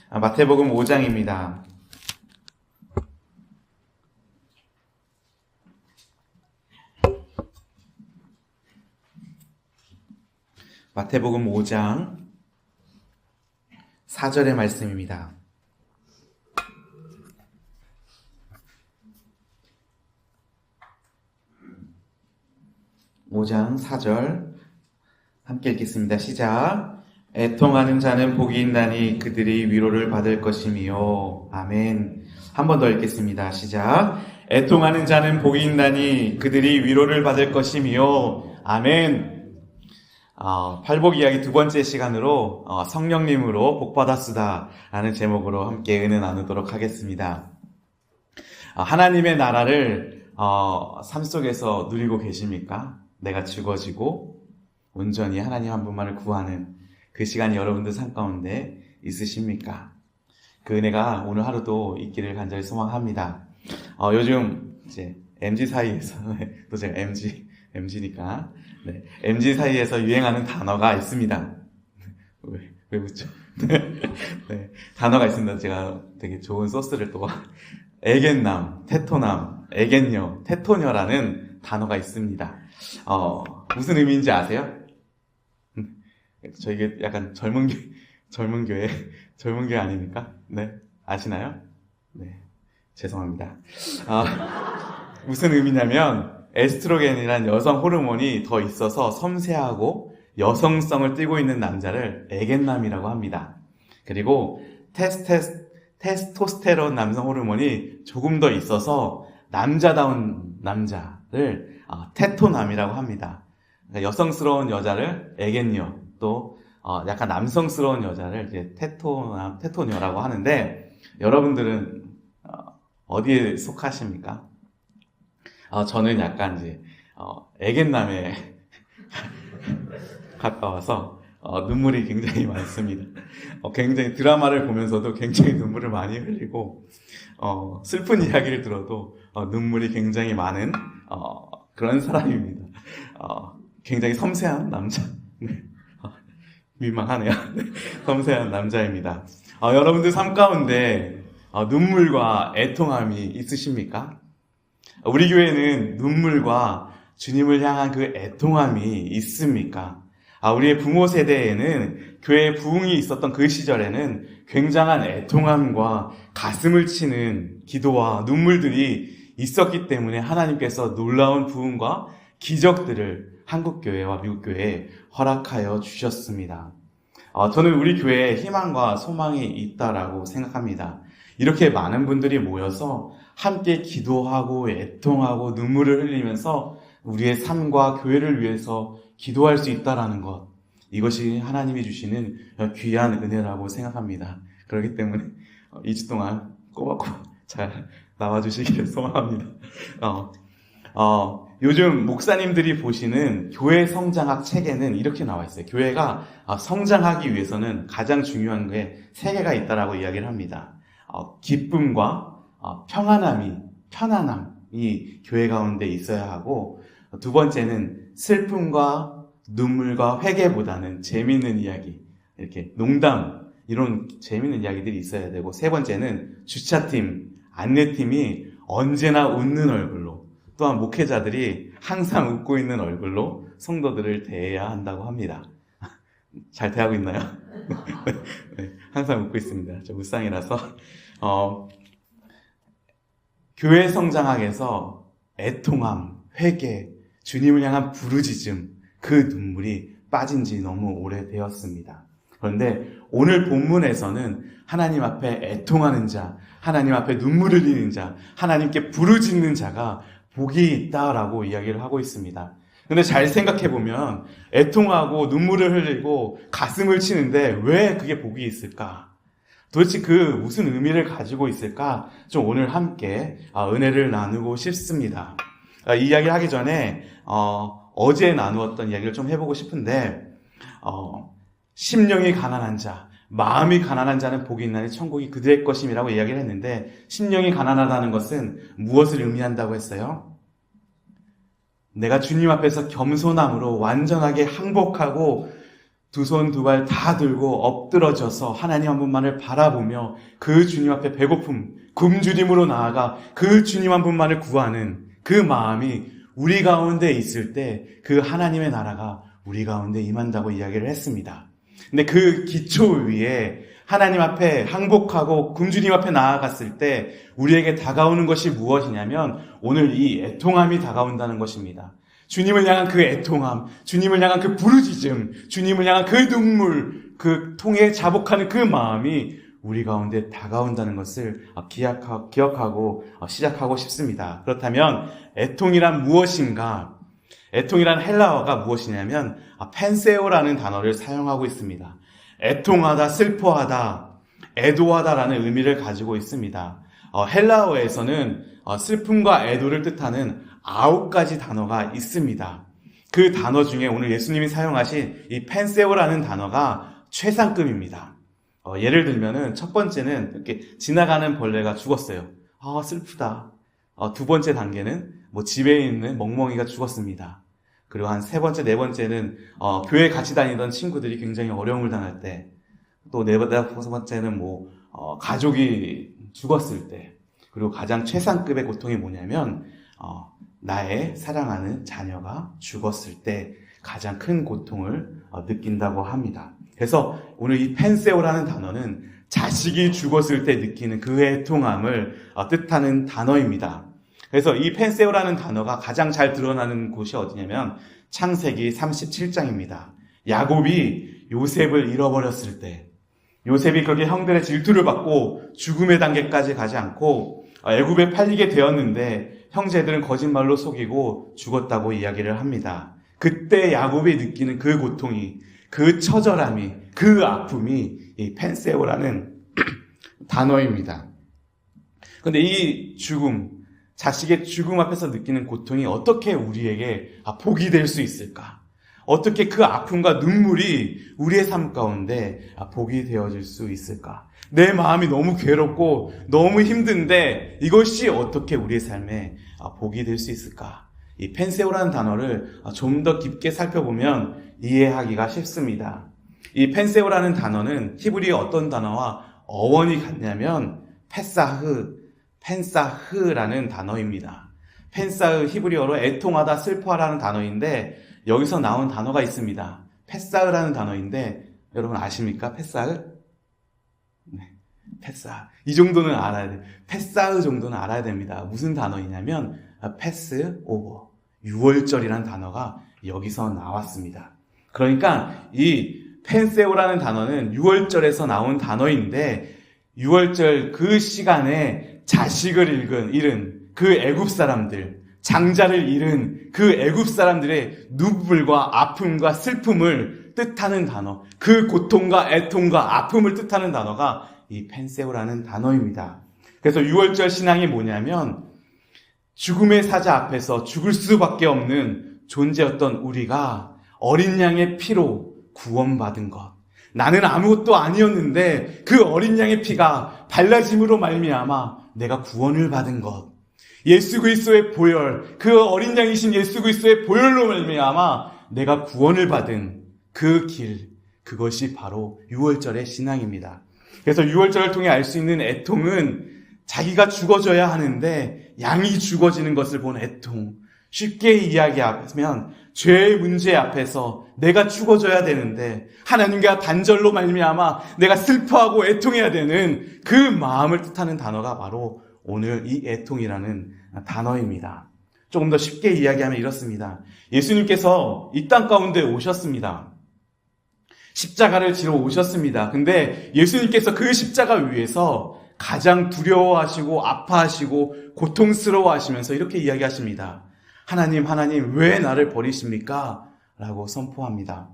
마태복음 5장입니다. 마태복음 5장 4절의 말씀입니다. 5장 4절 함께 읽겠습니다. 시작. 애통하는 자는 복이 있나니 그들이 위로를 받을 것이며. 아멘. 한 번 더 읽겠습니다. 시작. 애통하는 자는 복이 있나니 그들이 위로를 받을 것이며. 아멘. 팔복 이야기 두 번째 시간으로 성령님으로 복받았수다 라는 제목으로 함께 은혜 나누도록 하겠습니다. 하나님의 나라를 삶 속에서 누리고 계십니까? 내가 죽어지고 온전히 하나님 한 분만을 구하는 그 시간이 여러분들 삶 가운데 있으십니까? 그 은혜가 오늘 하루도 있기를 간절히 소망합니다. 요즘 이제 MZ 사이에서 또 제가 MZ니까 MZ 사이에서 유행하는 단어가 있습니다. 왜 웃죠? 네, 단어가 있습니다. 제가 되게 좋은 소스를 또 애견남, 테토남, 애견녀, 테토녀라는 단어가 있습니다. 무슨 의미인지 아세요? 저 이게 약간 젊은 교회 아닙니까? 네, 아시나요? 네, 죄송합니다. 무슨 의미냐면 에스트로겐이란 여성 호르몬이 더 있어서 섬세하고 여성성을 띠고 있는 남자를 애견남이라고 합니다. 그리고 테스토스테론 남성 호르몬이 조금 더 있어서 남자다운 남자를 테토남이라고 합니다. 그러니까 여성스러운 여자를 애견녀, 또 약간 남성스러운 여자를 이제 테토녀라고 하는데, 여러분들은 어디에 속하십니까? 저는 약간 이제 애견남에 가까워서 눈물이 굉장히 많습니다. 굉장히 드라마를 보면서도 굉장히 눈물을 많이 흘리고 슬픈 이야기를 들어도 눈물이 굉장히 많은 그런 사람입니다. 굉장히 섬세한 남자. 민망하네요. 섬세한 남자입니다. 여러분들 삶 가운데 눈물과 애통함이 있으십니까? 우리 교회는 눈물과 주님을 향한 그 애통함이 있습니까? 우리의 부모 세대에는 교회에 부흥이 있었던 그 시절에는 굉장한 애통함과 가슴을 치는 기도와 눈물들이 있었기 때문에 하나님께서 놀라운 부흥과 기적들을 한국교회와 미국교회에 허락하여 주셨습니다. 저는 우리 교회에 희망과 소망이 있다라고 생각합니다. 이렇게 많은 분들이 모여서 함께 기도하고 애통하고 눈물을 흘리면서 우리의 삶과 교회를 위해서 기도할 수 있다라는 것, 이것이 하나님이 주시는 귀한 은혜라고 생각합니다. 그렇기 때문에 2주 동안 꼬박꼬박 잘 나와주시기를 소망합니다. 요즘 목사님들이 보시는 교회 성장학 책에는 이렇게 나와 있어요. 교회가 성장하기 위해서는 가장 중요한 게 3개가 있다라고 이야기를 합니다. 기쁨과 편안함이 교회 가운데 있어야 하고, 두 번째는 슬픔과 눈물과 회개보다는 재미있는 이야기, 이렇게 농담, 이런 재미있는 이야기들이 있어야 되고, 세 번째는 주차팀, 안내팀이 언제나 웃는 얼굴로, 또한 목회자들이 항상 웃고 있는 얼굴로 성도들을 대해야 한다고 합니다. 잘 대하고 있나요? 네, 항상 웃고 있습니다. 저 무쌍이라서. 교회 성장학에서 애통함, 회개, 주님을 향한 부르짖음, 그 눈물이 빠진 지 너무 오래되었습니다. 그런데 오늘 본문에서는 하나님 앞에 애통하는 자, 하나님 앞에 눈물을 흘리는 자, 하나님께 부르짖는 자가 복이 있다라고 이야기를 하고 있습니다. 근데 잘 생각해보면 애통하고 눈물을 흘리고 가슴을 치는데 왜 그게 복이 있을까? 도대체 그 무슨 의미를 가지고 있을까? 좀 오늘 함께 은혜를 나누고 싶습니다. 이 이야기를 하기 전에 어제 나누었던 이야기를 좀 해보고 싶은데, 심령이 가난한 자, 마음이 가난한 자는 복이 있나니 천국이 그들의 것임이라고 이야기를 했는데, 심령이 가난하다는 것은 무엇을 의미한다고 했어요? 내가 주님 앞에서 겸손함으로 완전하게 항복하고 두 손 두 발 다 들고 엎드러져서 하나님 한 분만을 바라보며 그 주님 앞에 배고픔, 굶주림으로 나아가 그 주님 한 분만을 구하는 그 마음이 우리 가운데 있을 때 그 하나님의 나라가 우리 가운데 임한다고 이야기를 했습니다. 근데 그 기초 위에 하나님 앞에 항복하고 굶주림 앞에 나아갔을 때 우리에게 다가오는 것이 무엇이냐면 오늘 이 애통함이 다가온다는 것입니다. 주님을 향한 그 애통함, 주님을 향한 그 부르짖음, 주님을 향한 그 눈물, 그 통에 자복하는 그 마음이 우리 가운데 다가온다는 것을 기억하고 시작하고 싶습니다. 그렇다면 애통이란 무엇인가? 애통이란 헬라어가 무엇이냐면 펜세오라는 단어를 사용하고 있습니다. 애통하다, 슬퍼하다, 애도하다라는 의미를 가지고 있습니다. 헬라어에서는 슬픔과 애도를 뜻하는 9가지 단어가 있습니다. 그 단어 중에 오늘 예수님이 사용하신 이 펜세오라는 단어가 최상급입니다. 예를 들면은 첫 번째는 이렇게 지나가는 벌레가 죽었어요. 슬프다. 두 번째 단계는 집에 있는 멍멍이가 죽었습니다. 그리고 한 세 번째, 네 번째는 교회 같이 다니던 친구들이 굉장히 어려움을 당할 때, 또 네 번째는 가족이 죽었을 때, 그리고 가장 최상급의 고통이 뭐냐면 나의 사랑하는 자녀가 죽었을 때 가장 큰 고통을 느낀다고 합니다. 그래서 오늘 이 펜세오라는 단어는 자식이 죽었을 때 느끼는 그 애통함을 뜻하는 단어입니다. 그래서 이 펜세오라는 단어가 가장 잘 드러나는 곳이 어디냐면 창세기 37장입니다. 야곱이 요셉을 잃어버렸을 때, 요셉이 그렇게 형들의 질투를 받고 죽음의 단계까지 가지 않고 애굽에 팔리게 되었는데 형제들은 거짓말로 속이고 죽었다고 이야기를 합니다. 그때 야곱이 느끼는 그 고통이, 그 처절함이, 그 아픔이 이 펜세오라는 단어입니다. 그런데 이 죽음, 자식의 죽음 앞에서 느끼는 고통이 어떻게 우리에게 복이 될 수 있을까? 어떻게 그 아픔과 눈물이 우리의 삶 가운데 복이 되어질 수 있을까? 내 마음이 너무 괴롭고 너무 힘든데 이것이 어떻게 우리의 삶에 복이 될 수 있을까? 이 펜세오라는 단어를 좀 더 깊게 살펴보면 이해하기가 쉽습니다. 이 펜세오라는 단어는 히브리의 어떤 단어와 어원이 같냐면 펜사흐라는 단어입니다. 펜사흐 히브리어로 애통하다, 슬퍼하라는 단어인데 여기서 나온 단어가 있습니다. 페사흐라는 단어인데 여러분 아십니까? 페사흐? 네, 페사흐. 이 정도는 알아야 돼요. 페사흐 정도는 알아야 됩니다. 무슨 단어이냐면 패스 오버, 6월절이라는 단어가 여기서 나왔습니다. 그러니까 이 펜세오라는 단어는 6월절에서 나온 단어인데 6월절 그 시간에 자식을 잃은 그 애굽 사람들, 장자를 잃은 그 애굽 사람들의 눈물과 아픔과 슬픔을 뜻하는 단어, 그 고통과 애통과 아픔을 뜻하는 단어가 이 펜세오라는 단어입니다. 그래서 6월절 신앙이 뭐냐면 죽음의 사자 앞에서 죽을 수밖에 없는 존재였던 우리가 어린 양의 피로 구원받은 것. 나는 아무것도 아니었는데 그 어린 양의 피가 발라짐으로 말미암아 내가 구원을 받은 것. 예수 그리스도의 보혈, 그 어린 양이신 예수 그리스도의 보혈로 말미암아 내가 구원을 받은 그 길, 그것이 바로 6월절의 신앙입니다. 그래서 6월절을 통해 알 수 있는 애통은 자기가 죽어져야 하는데 양이 죽어지는 것을 본 애통. 쉽게 이야기하면 죄의 문제 앞에서 내가 죽어져야 되는데 하나님과 단절로 말미암아 내가 슬퍼하고 애통해야 되는 그 마음을 뜻하는 단어가 바로 오늘 이 애통이라는 단어입니다. 조금 더 쉽게 이야기하면 이렇습니다. 예수님께서 이 땅 가운데 오셨습니다. 십자가를 지러 오셨습니다. 근데 예수님께서 그 십자가 위에서 가장 두려워하시고 아파하시고 고통스러워하시면서 이렇게 이야기하십니다. 하나님, 하나님, 왜 나를 버리십니까? 라고 선포합니다.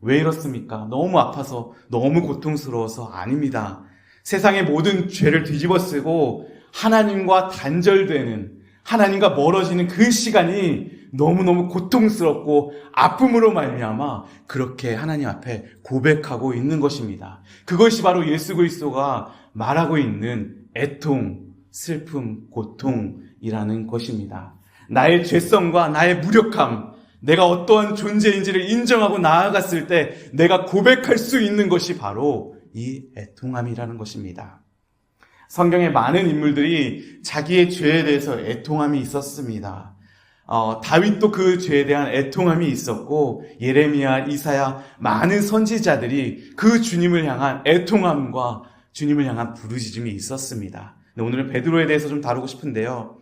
왜 이렇습니까? 너무 아파서, 너무 고통스러워서 아닙니다. 세상의 모든 죄를 뒤집어 쓰고 하나님과 단절되는, 하나님과 멀어지는 그 시간이 너무너무 고통스럽고 아픔으로 말미암아 그렇게 하나님 앞에 고백하고 있는 것입니다. 그것이 바로 예수 그리스도가 말하고 있는 애통, 슬픔, 고통이라는 것입니다. 나의 죄성과 나의 무력함, 내가 어떠한 존재인지를 인정하고 나아갔을 때 내가 고백할 수 있는 것이 바로 이 애통함이라는 것입니다. 성경에 많은 인물들이 자기의 죄에 대해서 애통함이 있었습니다. 다윗도 그 죄에 대한 애통함이 있었고, 예레미야, 이사야, 많은 선지자들이 그 주님을 향한 애통함과 주님을 향한 부르짖음이 있었습니다. 오늘은 베드로에 대해서 좀 다루고 싶은데요.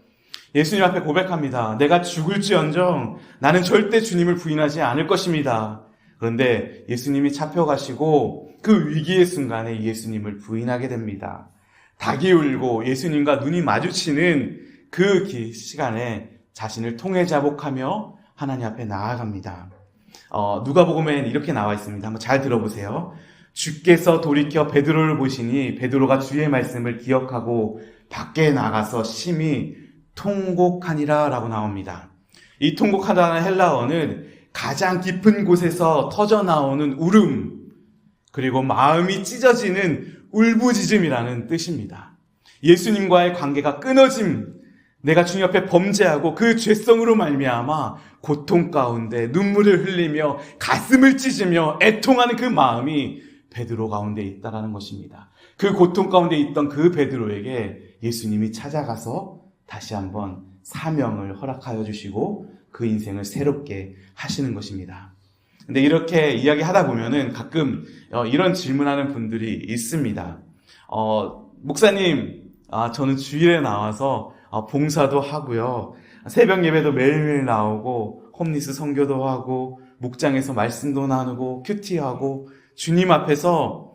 예수님 앞에 고백합니다. 내가 죽을지언정 나는 절대 주님을 부인하지 않을 것입니다. 그런데 예수님이 잡혀가시고 그 위기의 순간에 예수님을 부인하게 됩니다. 닭이 울고 예수님과 눈이 마주치는 그 시간에 자신을 통회자복하며 하나님 앞에 나아갑니다. 누가복음엔 이렇게 나와 있습니다. 한번 잘 들어보세요. 주께서 돌이켜 베드로를 보시니 베드로가 주의 말씀을 기억하고 밖에 나가서 심히 통곡하니라 라고 나옵니다. 이 통곡하다는 헬라어는 가장 깊은 곳에서 터져나오는 울음, 그리고 마음이 찢어지는 울부짖음이라는 뜻입니다. 예수님과의 관계가 끊어짐, 내가 주님 앞에 범죄하고 그 죄성으로 말미암아 고통 가운데 눈물을 흘리며 가슴을 찢으며 애통하는 그 마음이 베드로 가운데 있다라는 것입니다. 그 고통 가운데 있던 그 베드로에게 예수님이 찾아가서 다시 한번 사명을 허락하여 주시고 그 인생을 새롭게 하시는 것입니다. 근데 이렇게 이야기하다 보면은 가끔 이런 질문하는 분들이 있습니다. 목사님, 저는 주일에 나와서 봉사도 하고요. 새벽 예배도 매일매일 나오고 홈리스 선교도 하고 목장에서 말씀도 나누고 큐티하고 주님 앞에서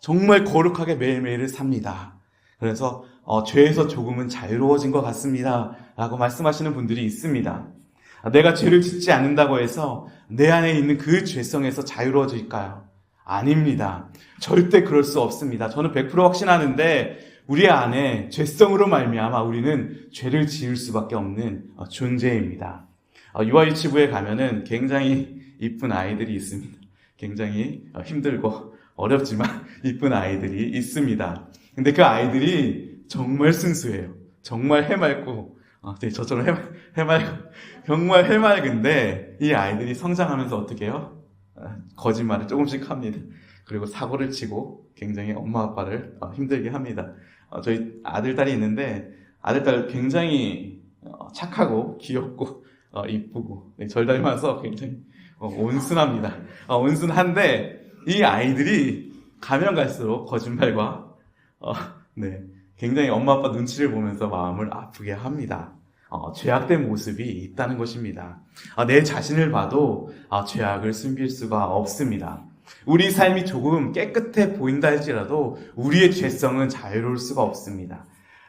정말 거룩하게 매일매일을 삽니다. 그래서 죄에서 조금은 자유로워진 것 같습니다 라고 말씀하시는 분들이 있습니다. 내가 죄를 짓지 않는다고 해서 내 안에 있는 그 죄성에서 자유로워질까요? 아닙니다. 절대 그럴 수 없습니다. 저는 100% 확신하는데 우리 안에 죄성으로 말미암아 우리는 죄를 지을 수밖에 없는 존재입니다. 유아유치부에 가면은 굉장히 이쁜 아이들이 있습니다. 굉장히 힘들고 어렵지만 이쁜 아이들이 있습니다. 근데 그 아이들이 정말 순수해요. 정말 해맑고, 저처럼 해맑고, 정말 해맑은데 이 아이들이 성장하면서 어떻게 해요? 거짓말을 조금씩 합니다. 그리고 사고를 치고 굉장히 엄마 아빠를 힘들게 합니다. 저희 아들, 딸이 있는데 아들, 딸 굉장히 착하고 귀엽고 이쁘고 절 닮아서 굉장히 온순합니다. 온순한데 이 아이들이 가면 갈수록 거짓말과 굉장히 엄마 아빠 눈치를 보면서 마음을 아프게 합니다. 죄악된 모습이 있다는 것입니다. 내 자신을 봐도 죄악을 숨길 수가 없습니다. 우리 삶이 조금 깨끗해 보인다 할지라도 우리의 죄성은 자유로울 수가 없습니다.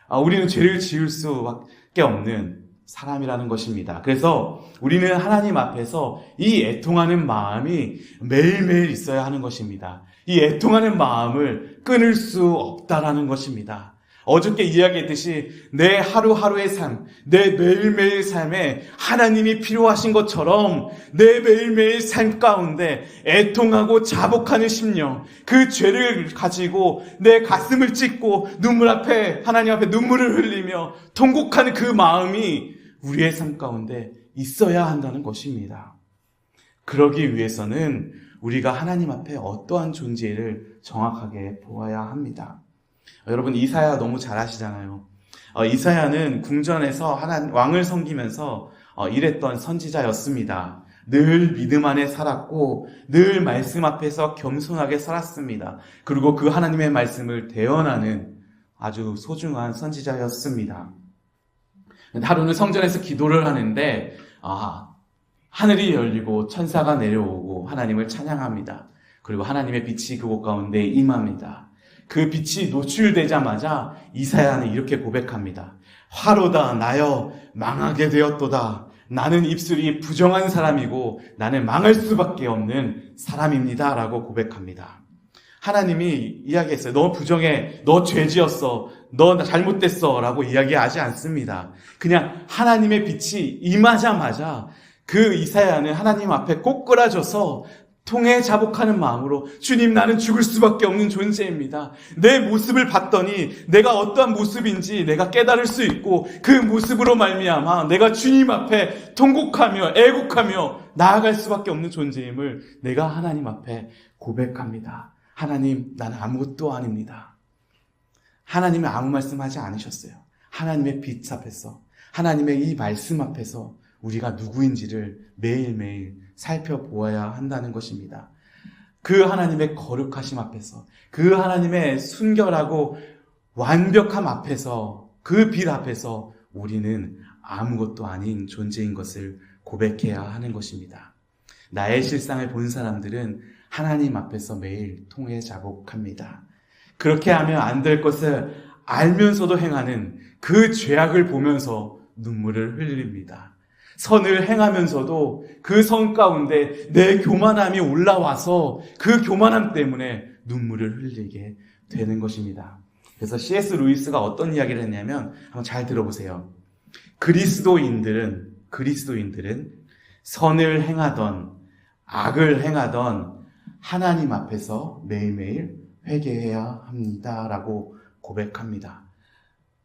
우리는 죄를 지을 수밖에 없는 사람이라는 것입니다. 그래서 우리는 하나님 앞에서 이 애통하는 마음이 매일매일 있어야 하는 것입니다. 이 애통하는 마음을 끊을 수 없다라는 것입니다. 어저께 이야기했듯이 내 하루하루의 삶, 내 매일매일 삶에 하나님이 필요하신 것처럼 내 매일매일 삶 가운데 애통하고 자복하는 심령, 그 죄를 가지고 내 가슴을 찢고 하나님 앞에 눈물을 흘리며 통곡하는 그 마음이 우리의 삶 가운데 있어야 한다는 것입니다. 그러기 위해서는 우리가 하나님 앞에 어떠한 존재를 정확하게 보아야 합니다. 여러분, 이사야 너무 잘 아시잖아요. 이사야는 궁전에서 왕을 섬기면서 일했던 선지자였습니다. 늘 믿음 안에 살았고 늘 말씀 앞에서 겸손하게 살았습니다. 그리고 그 하나님의 말씀을 대언하는 아주 소중한 선지자였습니다. 하루는 성전에서 기도를 하는데 하늘이 열리고 천사가 내려오고 하나님을 찬양합니다. 그리고 하나님의 빛이 그곳 가운데 임합니다. 그 빛이 노출되자마자 이사야는 이렇게 고백합니다. 화로다 나여 망하게 되었도다. 나는 입술이 부정한 사람이고 나는 망할 수밖에 없는 사람입니다 라고 고백합니다. 하나님이 이야기했어요. 너 부정해, 너 죄지었어, 너 잘못됐어 라고 이야기하지 않습니다. 그냥 하나님의 빛이 임하자마자 그 이사야는 하나님 앞에 꼬꾸라져서 통해 자복하는 마음으로 주님 나는 죽을 수밖에 없는 존재입니다. 내 모습을 봤더니 내가 어떠한 모습인지 내가 깨달을 수 있고 그 모습으로 말미암아 내가 주님 앞에 통곡하며 애곡하며 나아갈 수밖에 없는 존재임을 내가 하나님 앞에 고백합니다. 하나님 나는 아무것도 아닙니다. 하나님은 아무 말씀하지 않으셨어요. 하나님의 빛 앞에서 하나님의 이 말씀 앞에서 우리가 누구인지를 매일매일 살펴보아야 한다는 것입니다. 그 하나님의 거룩하심 앞에서 그 하나님의 순결하고 완벽함 앞에서 그 빛 앞에서 우리는 아무것도 아닌 존재인 것을 고백해야 하는 것입니다. 나의 실상을 본 사람들은 하나님 앞에서 매일 통해 자복합니다. 그렇게 하면 안 될 것을 알면서도 행하는 그 죄악을 보면서 눈물을 흘립니다. 선을 행하면서도 그 선 가운데 내 교만함이 올라와서 그 교만함 때문에 눈물을 흘리게 되는 것입니다. 그래서 C.S. 루이스가 어떤 이야기를 했냐면 한번 잘 들어보세요. 그리스도인들은 선을 행하던 악을 행하던 하나님 앞에서 매일매일 회개해야 합니다라고 고백합니다.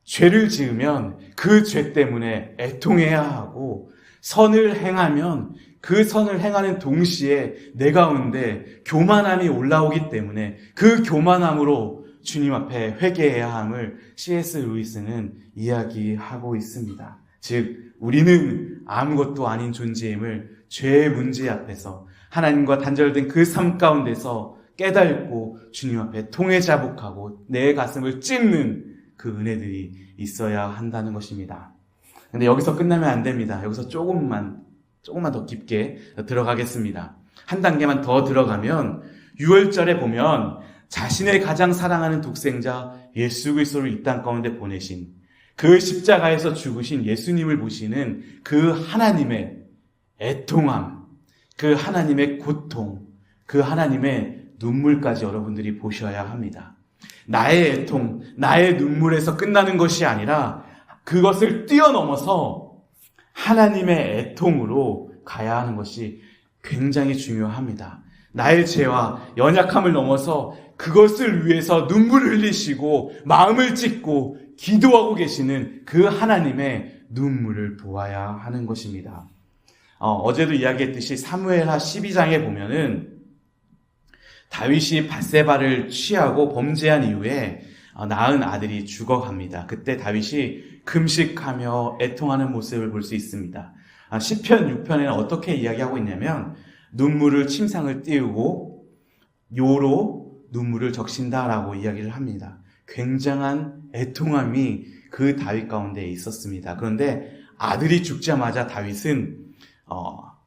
죄를 지으면 그 죄 때문에 애통해야 하고 선을 행하면 그 선을 행하는 동시에 내 가운데 교만함이 올라오기 때문에 그 교만함으로 주님 앞에 회개해야 함을 C.S. 루이스는 이야기하고 있습니다. 즉 우리는 아무것도 아닌 존재임을 죄의 문제 앞에서 하나님과 단절된 그 삶 가운데서 깨닫고 주님 앞에 통해 자복하고 내 가슴을 찢는 그 은혜들이 있어야 한다는 것입니다. 근데 여기서 끝나면 안 됩니다. 여기서 조금만 더 깊게 들어가겠습니다. 한 단계만 더 들어가면 6월절에 보면 자신의 가장 사랑하는 독생자 예수 그리스도를 이 땅 가운데 보내신 그 십자가에서 죽으신 예수님을 보시는 그 하나님의 애통함, 그 하나님의 고통, 그 하나님의 눈물까지 여러분들이 보셔야 합니다. 나의 애통, 나의 눈물에서 끝나는 것이 아니라 그것을 뛰어넘어서 하나님의 애통으로 가야 하는 것이 굉장히 중요합니다. 나의 죄와 연약함을 넘어서 그것을 위해서 눈물을 흘리시고 마음을 찢고 기도하고 계시는 그 하나님의 눈물을 보아야 하는 것입니다. 어제도 이야기했듯이 사무엘하 12장에 보면은 다윗이 밧세바를 취하고 범죄한 이후에 낳은 아들이 죽어갑니다. 그때 다윗이 금식하며 애통하는 모습을 볼 수 있습니다. 시편 6편에는 어떻게 이야기하고 있냐면 눈물을 침상을 띄우고 요로 눈물을 적신다라고 이야기를 합니다. 굉장한 애통함이 그 다윗 가운데 있었습니다. 그런데 아들이 죽자마자 다윗은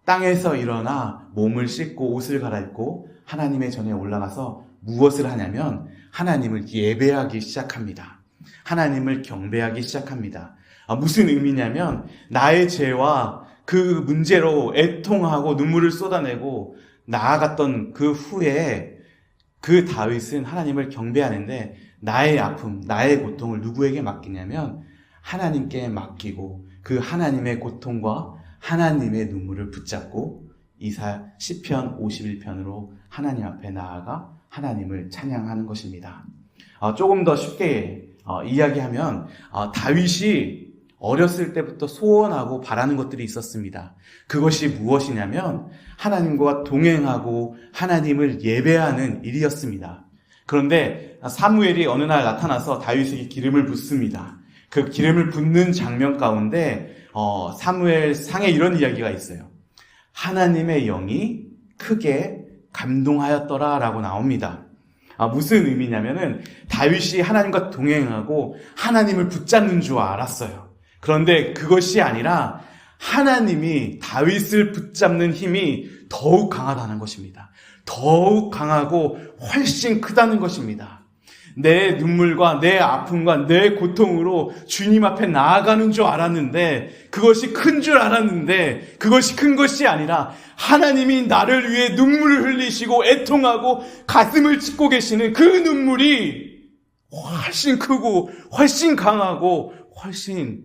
땅에서 일어나 몸을 씻고 옷을 갈아입고 하나님의 전에 올라가서 무엇을 하냐면 하나님을 예배하기 시작합니다. 하나님을 경배하기 시작합니다. 무슨 의미냐면 나의 죄와 그 문제로 애통하고 눈물을 쏟아내고 나아갔던 그 후에 그 다윗은 하나님을 경배하는데 나의 아픔, 나의 고통을 누구에게 맡기냐면 하나님께 맡기고 그 하나님의 고통과 하나님의 눈물을 붙잡고 시편 51편으로 하나님 앞에 나아가 하나님을 찬양하는 것입니다. 조금 더 쉽게 이야기하면 다윗이 어렸을 때부터 소원하고 바라는 것들이 있었습니다. 그것이 무엇이냐면 하나님과 동행하고 하나님을 예배하는 일이었습니다. 그런데 사무엘이 어느 날 나타나서 다윗에게 기름을 붓습니다. 그 기름을 붓는 장면 가운데 사무엘 상에 이런 이야기가 있어요. 하나님의 영이 크게 감동하였더라 라고 나옵니다. 무슨 의미냐면은 다윗이 하나님과 동행하고 하나님을 붙잡는 줄 알았어요. 그런데 그것이 아니라 하나님이 다윗을 붙잡는 힘이 더욱 강하다는 것입니다. 더욱 강하고 훨씬 크다는 것입니다. 내 눈물과 내 아픔과 내 고통으로 주님 앞에 나아가는 줄 알았는데 그것이 큰 줄 알았는데 그것이 큰 것이 아니라 하나님이 나를 위해 눈물을 흘리시고 애통하고 가슴을 찢고 계시는 그 눈물이 훨씬 크고 훨씬 강하고 훨씬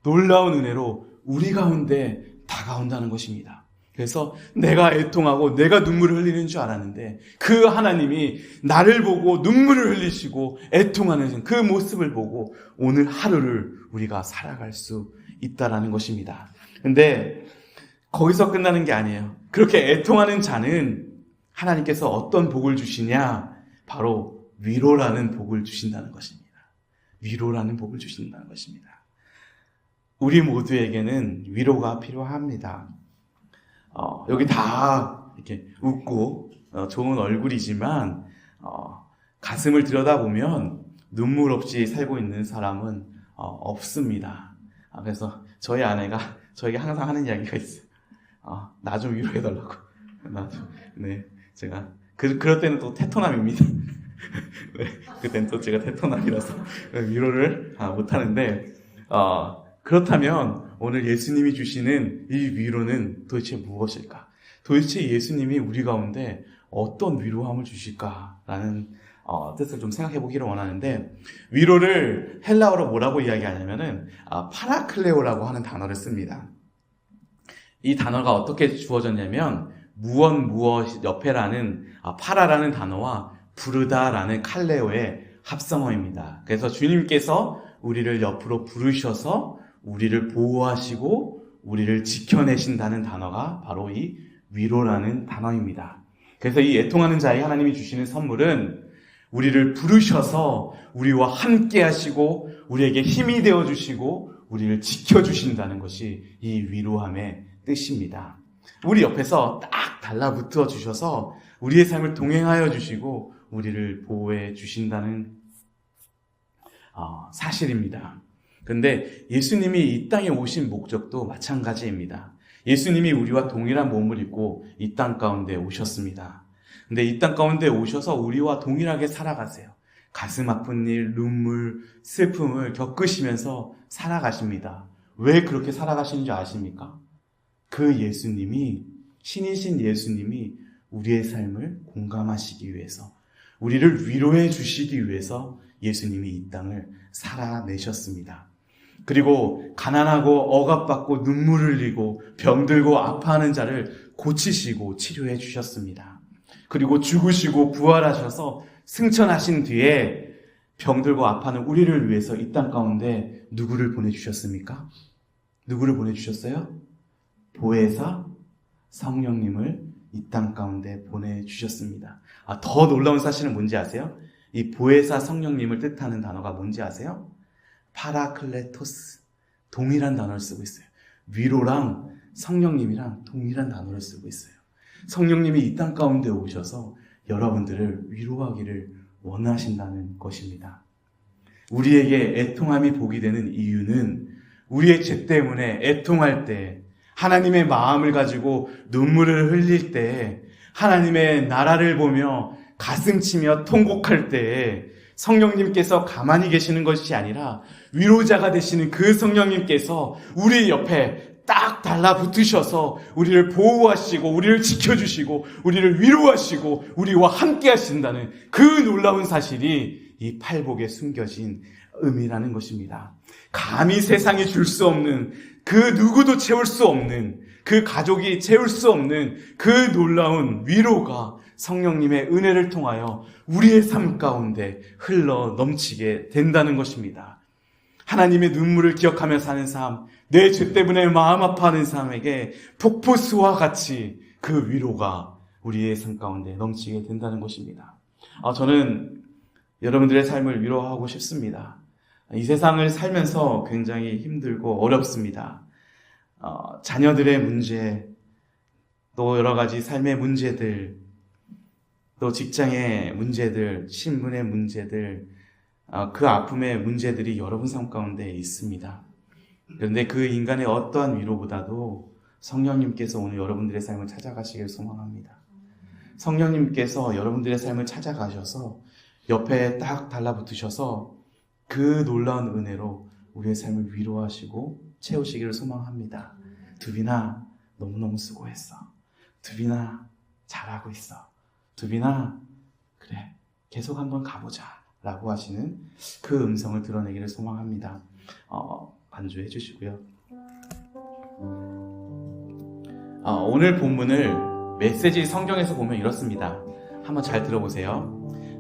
놀라운 은혜로 우리 가운데 다가온다는 것입니다. 그래서 내가 애통하고 내가 눈물을 흘리는 줄 알았는데 그 하나님이 나를 보고 눈물을 흘리시고 애통하는 그 모습을 보고 오늘 하루를 우리가 살아갈 수 있다라는 것입니다. 근데 거기서 끝나는 게 아니에요. 그렇게 애통하는 자는 하나님께서 어떤 복을 주시냐? 바로 위로라는 복을 주신다는 것입니다. 위로라는 복을 주신다는 것입니다. 우리 모두에게는 위로가 필요합니다. 여기 다 이렇게 웃고 좋은 얼굴이지만 가슴을 들여다보면 눈물 없이 살고 있는 사람은 없습니다. 그래서 저희 아내가 저에게 항상 하는 이야기가 있어요. 나 좀 위로해달라고. 네, 제가 그럴 때는 또 테토남입니다. 네, 그때는 또 제가 테토남이라서 위로를 못하는데 그렇다면 오늘 예수님이 주시는 이 위로는 도대체 무엇일까? 도대체 예수님이 우리 가운데 어떤 위로함을 주실까라는 뜻을 좀 생각해 보기를 원하는데, 위로를 헬라어로 뭐라고 이야기하냐면은 파라클레오라고 하는 단어를 씁니다. 이 단어가 어떻게 주어졌냐면 무엇 옆에라는 파라라는 단어와 부르다라는 칼레오의 합성어입니다. 그래서 주님께서 우리를 옆으로 부르셔서 우리를 보호하시고 우리를 지켜내신다는 단어가 바로 이 위로라는 단어입니다. 그래서 이 애통하는 자에 하나님이 주시는 선물은 우리를 부르셔서 우리와 함께 하시고 우리에게 힘이 되어 주시고 우리를 지켜주신다는 것이 이 위로함의 뜻입니다. 우리 옆에서 딱 달라붙어 주셔서 우리의 삶을 동행하여 주시고 우리를 보호해 주신다는 사실입니다. 근데 예수님이 이 땅에 오신 목적도 마찬가지입니다. 예수님이 우리와 동일한 몸을 입고 이 땅 가운데 오셨습니다. 근데 이 땅 가운데 오셔서 우리와 동일하게 살아가세요. 가슴 아픈 일, 눈물, 슬픔을 겪으시면서 살아가십니다. 왜 그렇게 살아가시는지 아십니까? 그 예수님이, 신이신 예수님이 우리의 삶을 공감하시기 위해서, 우리를 위로해 주시기 위해서 예수님이 이 땅을 살아내셨습니다. 그리고 가난하고 억압받고 눈물을 흘리고 병들고 아파하는 자를 고치시고 치료해 주셨습니다. 그리고 죽으시고 부활하셔서 승천하신 뒤에 병들고 아파하는 우리를 위해서 이 땅 가운데 누구를 보내주셨습니까? 누구를 보내주셨어요? 보혜사 성령님을 이 땅 가운데 보내주셨습니다. 더 놀라운 사실은 뭔지 아세요? 이 보혜사 성령님을 뜻하는 단어가 뭔지 아세요? 파라클레토스, 동일한 단어를 쓰고 있어요. 위로랑 성령님이랑 동일한 단어를 쓰고 있어요. 성령님이 이 땅 가운데 오셔서 여러분들을 위로하기를 원하신다는 것입니다. 우리에게 애통함이 복이 되는 이유는 우리의 죄 때문에 애통할 때, 하나님의 마음을 가지고 눈물을 흘릴 때, 하나님의 나라를 보며 가슴치며 통곡할 때 성령님께서 가만히 계시는 것이 아니라 위로자가 되시는 그 성령님께서 우리 옆에 딱 달라붙으셔서 우리를 보호하시고 우리를 지켜주시고 우리를 위로하시고 우리와 함께 하신다는 그 놀라운 사실이 이 팔복에 숨겨진 의미라는 것입니다. 감히 세상이 줄 수 없는, 그 누구도 채울 수 없는, 그 가족이 채울 수 없는 그 놀라운 위로가 성령님의 은혜를 통하여 우리의 삶 가운데 흘러 넘치게 된다는 것입니다. 하나님의 눈물을 기억하며 사는 삶, 내 죄 때문에 마음 아파하는 사람에게 폭포수와 같이 그 위로가 우리의 삶 가운데 넘치게 된다는 것입니다. 저는 여러분들의 삶을 위로하고 싶습니다. 이 세상을 살면서 굉장히 힘들고 어렵습니다. 자녀들의 문제, 또 여러 가지 삶의 문제들, 또 직장의 문제들, 신분의 문제들, 그 아픔의 문제들이 여러분 삶 가운데 있습니다. 그런데 그 인간의 어떠한 위로보다도 성령님께서 오늘 여러분들의 삶을 찾아가시길 소망합니다. 성령님께서 여러분들의 삶을 찾아가셔서 옆에 딱 달라붙으셔서 그 놀라운 은혜로 우리의 삶을 위로하시고 채우시기를 소망합니다. 두빈아, 너무너무 수고했어. 두빈아, 잘하고 있어. 두빈아, 그래, 계속 한번 가보자 라고 하시는 그 음성을 드러내기를 소망합니다. 반주해 주시고요. 오늘 본문을 메시지 성경에서 보면 이렇습니다. 한번 잘 들어보세요.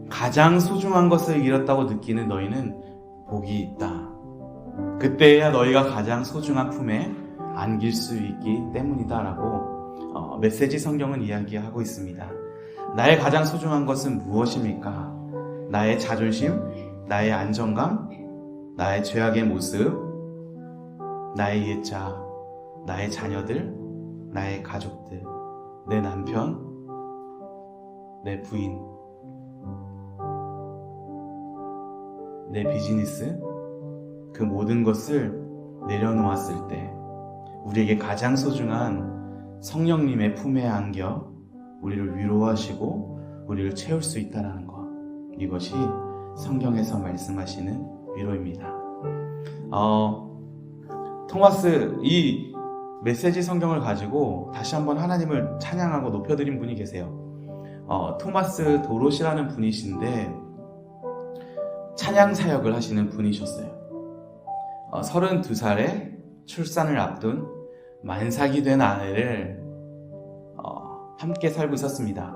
가장 소중한 것을 잃었다고 느끼는 너희는 복이 있다. 그때야 너희가 가장 소중한 품에 안길 수 있기 때문이다 라고 메시지 성경은 이야기하고 있습니다. 나의 가장 소중한 것은 무엇입니까? 나의 자존심, 나의 안정감, 나의 죄악의 모습, 나의 옛자, 나의 자녀들, 나의 가족들, 내 남편, 내 부인, 내 비즈니스, 그 모든 것을 내려놓았을 때 우리에게 가장 소중한 성령님의 품에 안겨 우리를 위로하시고 우리를 채울 수 있다는 것, 이것이 성경에서 말씀하시는 위로입니다. 토마스, 이 메시지 성경을 가지고 다시 한번 하나님을 찬양하고 높여드린 분이 계세요. 토마스 도롯이라는 분이신데 찬양 사역을 하시는 분이셨어요. 32살에 출산을 앞둔 만삭이 된 아내를 함께 살고 있었습니다.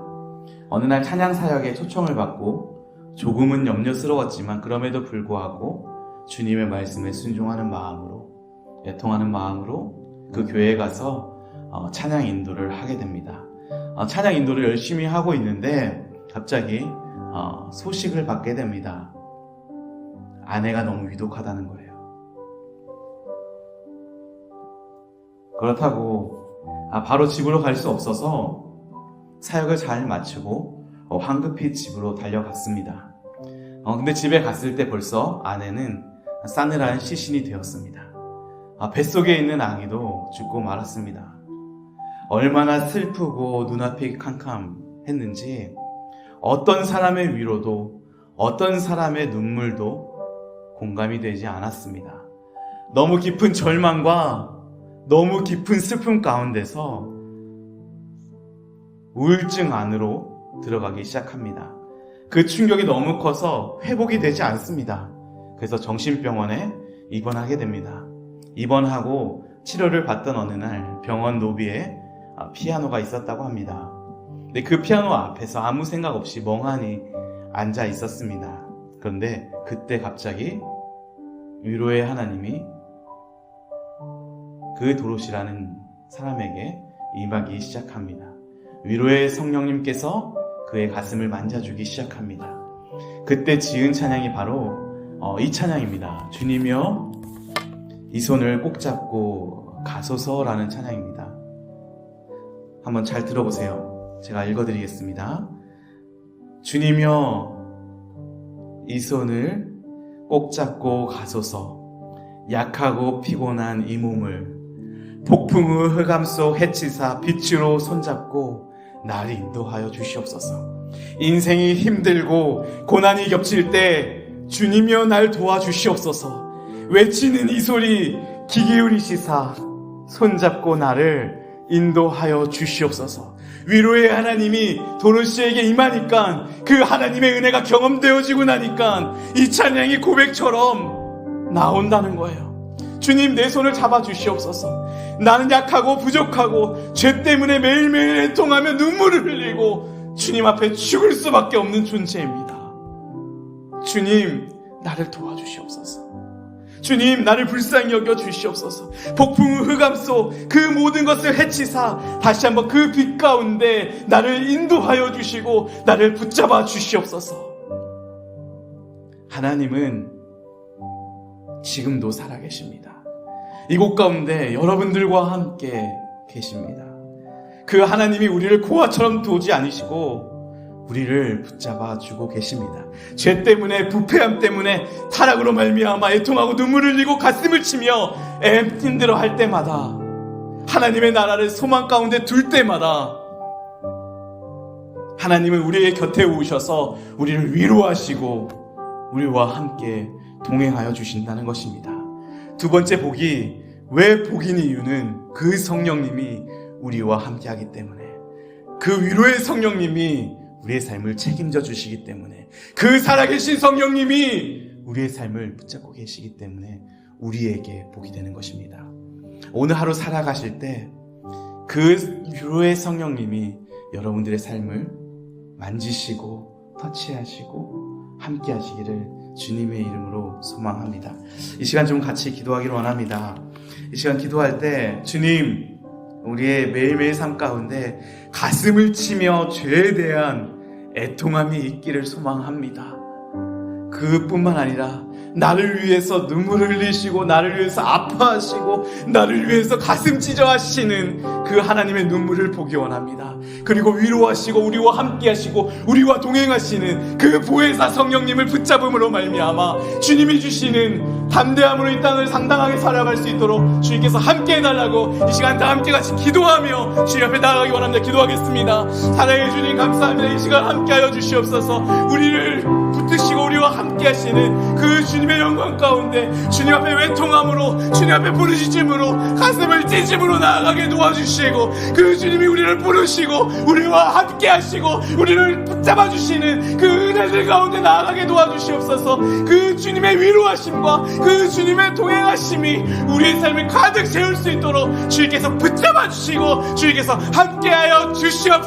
어느 날 찬양 사역에 초청을 받고 조금은 염려스러웠지만 그럼에도 불구하고 주님의 말씀에 순종하는 마음으로, 애통하는 마음으로 그 교회에 가서 찬양 인도를 하게 됩니다. 찬양 인도를 열심히 하고 있는데 갑자기 소식을 받게 됩니다. 아내가 너무 위독하다는 거예요. 그렇다고 바로 집으로 갈 수 없어서 사역을 잘 마치고 황급히 집으로 달려갔습니다. 근데 집에 갔을 때 벌써 아내는 싸늘한 시신이 되었습니다. 뱃속에 있는 아기도 죽고 말았습니다. 얼마나 슬프고 눈앞이 캄캄했는지 어떤 사람의 위로도 어떤 사람의 눈물도 공감이 되지 않았습니다. 너무 깊은 절망과 너무 깊은 슬픔 가운데서 우울증 안으로 들어가기 시작합니다. 그 충격이 너무 커서 회복이 되지 않습니다. 그래서 정신병원에 입원하게 됩니다. 입원하고 치료를 받던 어느 날 병원 로비에 피아노가 있었다고 합니다. 근데 그 피아노 앞에서 아무 생각 없이 멍하니 앉아 있었습니다. 그런데 그때 갑자기 위로의 하나님이 그 도롯이라는 사람에게 임하기 시작합니다. 위로의 성령님께서 그의 가슴을 만져주기 시작합니다. 그때 지은 찬양이 바로 이 찬양입니다. 주님이여 이 손을 꼭 잡고 가소서라는 찬양입니다. 한번 잘 들어보세요. 제가 읽어드리겠습니다. 주님이여 이 손을 꼭 잡고 가소서. 약하고 피곤한 이 몸을 폭풍의 흑암 속 해치사 빛으로 손잡고 나를 인도하여 주시옵소서. 인생이 힘들고 고난이 겹칠 때 주님이여 날 도와주시옵소서. 외치는 이 소리 귀 기울이시사 손잡고 나를 인도하여 주시옵소서. 위로의 하나님이 도롯씨에게 임하니까 그 하나님의 은혜가 경험되어지고 나니까 이 찬양이 고백처럼 나온다는 거예요. 주님 내 손을 잡아주시옵소서. 나는 약하고 부족하고 죄 때문에 매일매일 애통하며 눈물을 흘리고 주님 앞에 죽을 수밖에 없는 존재입니다. 주님 나를 도와주시옵소서. 주님 나를 불쌍히 여겨 주시옵소서. 폭풍 흑암 속 그 모든 것을 해치사 다시 한번 그 빛 가운데 나를 인도하여 주시고 나를 붙잡아 주시옵소서. 하나님은 지금도 살아계십니다. 이곳 가운데 여러분들과 함께 계십니다. 그 하나님이 우리를 고아처럼 두지 않으시고 우리를 붙잡아 주고 계십니다. 죄 때문에 부패함 때문에 타락으로 말미암아 애통하고 눈물을 흘리고 가슴을 치며 힘들어 할 때마다 하나님의 나라를 소망 가운데 둘 때마다 하나님은 우리의 곁에 오셔서 우리를 위로하시고 우리와 함께 동행하여 주신다는 것입니다. 두 번째 복이 왜 복인 이유는 그 성령님이 우리와 함께하기 때문에, 그 위로의 성령님이 우리의 삶을 책임져 주시기 때문에, 그 살아계신 성령님이 우리의 삶을 붙잡고 계시기 때문에 우리에게 복이 되는 것입니다. 오늘 하루 살아가실 때 그 위로의 성령님이 여러분들의 삶을 만지시고 터치하시고 함께 하시기를 주님의 이름으로 소망합니다. 이 시간 좀 같이 기도하기를 원합니다. 이 시간 기도할 때 주님, 우리의 매일매일 삶 가운데 가슴을 치며 죄에 대한 애통함이 있기를 소망합니다. 그뿐만 아니라 나를 위해서 눈물을 흘리시고 나를 위해서 아파하시고 나를 위해서 가슴 찢어 하시는 그 하나님의 눈물을 보기 원합니다. 그리고 위로하시고 우리와 함께 하시고 우리와 동행하시는 그 보혜사 성령님을 붙잡음으로 말미암아 주님이 주시는 담대함으로 이 땅을 상당하게 살아갈 수 있도록 주님께서 함께 해달라고 이 시간 다 함께 같이 기도하며 주님 앞에 나아가기 원합니다. 기도하겠습니다. 사랑해 주님 감사합니다. 이 시간 함께하여 주시옵소서. 우리를 붙드시고 우리와 함께 하시는 그 주님의 영광 가운데 주님 앞에 외통함으로 주님 앞에 부르짖음으로 가슴을 찢음으로 나아가게 도와주시고 그 주님이 우리를 부르시고 우리와 함께 하시고 우리를 붙잡아 주시는 그 은혜들 가운데 나아가게 도와주시옵소서. 그 주님의 위로하심과 그 주님의 동행하심이 우리의 삶을 가득 채울 수 있도록 주님께서 붙잡아 주시고 주님께서 함께하여 주시옵소서.